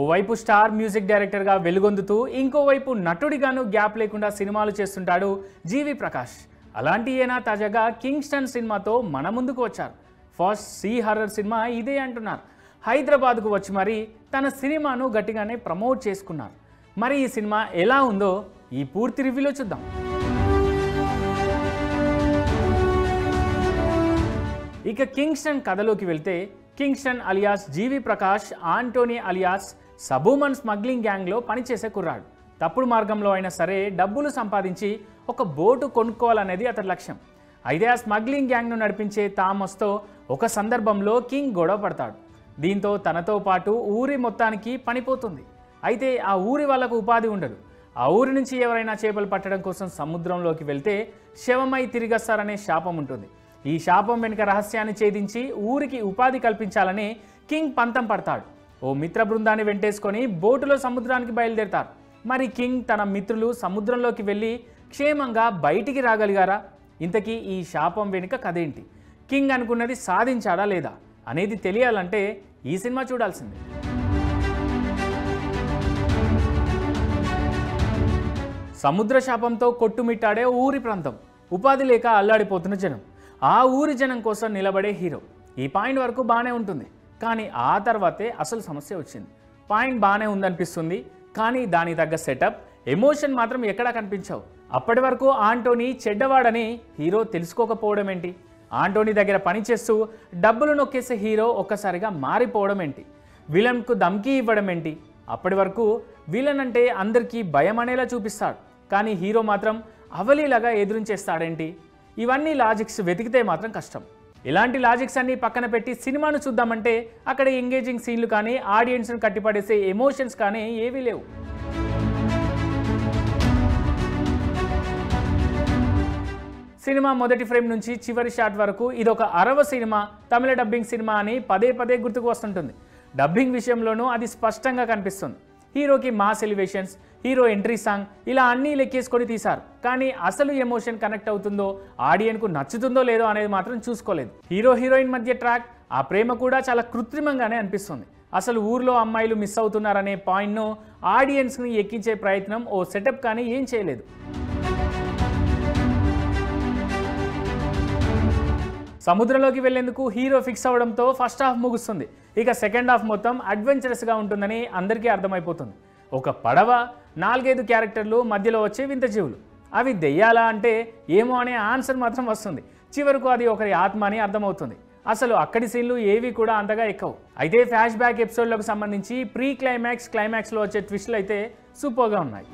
ఓవైపు star music డైరెక్టర్గా వెలుగొందుతూ ఇంకోవైపు నటుడిగాను గ్యాప్ లేకుండా సినిమాలు చేస్తుంటాడు జీవి ప్రకాష్. అలాంటి ఈయన తాజాగా కింగ్స్టన్ సినిమాతో మన ముందుకు వచ్చారు. ఫస్ట్ సీ హర్రర్ సినిమా ఇదే అంటున్నారు. హైదరాబాద్కు వచ్చి మరి తన సినిమాను గట్టిగానే ప్రమోట్ చేసుకున్నారు. మరి ఈ సినిమా ఎలా ఉందో ఈ పూర్తి రివ్యూలో చూద్దాం. ఇక కింగ్స్టన్ కథలోకి వెళ్తే, కింగ్స్టన్ అలియాస్ జీవి ప్రకాష్ ఆంటోనీ అలియాస్ సబూమన్ స్మగ్లింగ్ గ్యాంగ్లో పనిచేసే కుర్రాడు. తప్పుడు మార్గంలో అయినా సరే డబ్బులు సంపాదించి ఒక బోటు కొనుక్కోవాలనేది అతడి లక్ష్యం. అయితే ఆ స్మగ్లింగ్ గ్యాంగ్ను నడిపించే థామస్తో ఒక సందర్భంలో కింగ్ గొడవ పడతాడు. దీంతో తనతో పాటు ఊరి మొత్తానికి పనిపోతుంది. అయితే ఆ ఊరి వాళ్ళకు ఉపాధి ఉండదు. ఆ ఊరి నుంచి ఎవరైనా చేపలు పట్టడం కోసం సముద్రంలోకి వెళ్తే శవమై తిరిగొస్తారనే శాపం ఉంటుంది. ఈ శాపం వెనుక రహస్యాన్ని ఛేదించి ఊరికి ఉపాధి కల్పించాలని కింగ్ పంతం పడతాడు. ఓ మిత్ర బృందాన్ని వెంటేసుకొని బోటులో సముద్రానికి బయలుదేరతారు. మరి కింగ్ తన మిత్రులు సముద్రంలోకి వెళ్ళి క్షేమంగా బయటికి రాగలిగారా? ఇంతకీ ఈ శాపం వెనుక కథేంటి? కింగ్ అనుకున్నది సాధించాడా లేదా అనేది తెలియాలంటే ఈ సినిమా చూడాల్సిందే. సముద్ర శాపంతో కొట్టుమిట్టాడే ఊరి ప్రాంతం, ఉపాధి లేక అల్లాడిపోతున్న జనం, ఆ ఊరి జనం కోసం నిలబడే హీరో. ఈ పాయింట్ వరకు బాగానే ఉంటుంది, కానీ ఆ తర్వాతే అసలు సమస్య వచ్చింది. పాయింట్ బాగానే ఉందనిపిస్తుంది, కానీ దానికి తగ్గ సెటప్, ఎమోషన్ మాత్రం ఎక్కడా కనిపించవు. అప్పటి వరకు ఆంటోనీ చెడ్డవాడని హీరో తెలుసుకోకపోవడం ఏంటి? ఆంటోనీ దగ్గర పనిచేస్తూ డబ్బులు నొక్కేసే హీరో ఒక్కసారిగా మారిపోవడం ఏంటి? విలన్కు ధమ్కీ ఇవ్వడం ఏంటి? అప్పటి వరకు విలన్ అంటే అందరికీ భయం అనేలా చూపిస్తాడు, కానీ హీరో మాత్రం అవలీలాగా ఎదురించేస్తాడేంటి? ఇవన్నీ లాజిక్స్ వెతికితే మాత్రం కష్టం. ఇలాంటి లాజిక్స్ అన్నీ పక్కన పెట్టి సినిమాను చూద్దామంటే అక్కడ ఎంగేజింగ్ సీన్లు కానీ, ఆడియన్స్ను కట్టిపడేసే ఎమోషన్స్ కానీ ఏవీ లేవు. సినిమా మొదటి ఫ్రేమ్ నుంచి చివరి షాట్ వరకు ఇదొక అరవ సినిమా, తమిళ డబ్బింగ్ సినిమా అని పదే పదే గుర్తుకు వస్తుంటుంది. డబ్బింగ్ విషయంలోనూ అది స్పష్టంగా కనిపిస్తుంది. హీరోకి mass elevations, hero entry song ఇలా అన్నీ లెక్కేసుకొని తీశారు. కానీ అసలు ఎమోషన్ కనెక్ట్ అవుతుందో, ఆడియన్కు నచ్చుతుందో లేదో అనేది మాత్రం చూసుకోలేదు. హీరో హీరోయిన్ మధ్య ట్రాక్, ఆ ప్రేమ కూడా చాలా కృత్రిమంగానే అనిపిస్తుంది. అసలు ఊర్లో అమ్మాయిలు మిస్ అవుతున్నారనే పాయింట్ను ఆడియన్స్ని ఎక్కించే ప్రయత్నం ఓ సెటప్ కానీ ఏం చేయలేదు. సముద్రంలోకి వెళ్లేందుకు హీరో ఫిక్స్ అవడంతో ఫస్ట్ హాఫ్ ముగుస్తుంది. ఇక సెకండ్ హాఫ్ మొత్తం అడ్వెంచరస్గా ఉంటుందని అందరికీ అర్థమైపోతుంది. ఒక పడవ, 4-5 క్యారెక్టర్లు, మధ్యలో వచ్చే వింత జీవులు. అవి దెయ్యాలా అంటే ఏమో అనే ఆన్సర్ మాత్రం వస్తుంది. చివరకు అది ఒకరి ఆత్మ అని అర్థమవుతుంది. అసలు అక్కడి సీన్లు ఏవి కూడా అంతగా ఎక్కవు. అయితే ఫ్లాష్ బ్యాక్ ఎపిసోడ్లకు సంబంధించి ప్రీ క్లైమాక్స్లో వచ్చే ట్విస్టులు అయితే సూపర్గా ఉన్నాయి.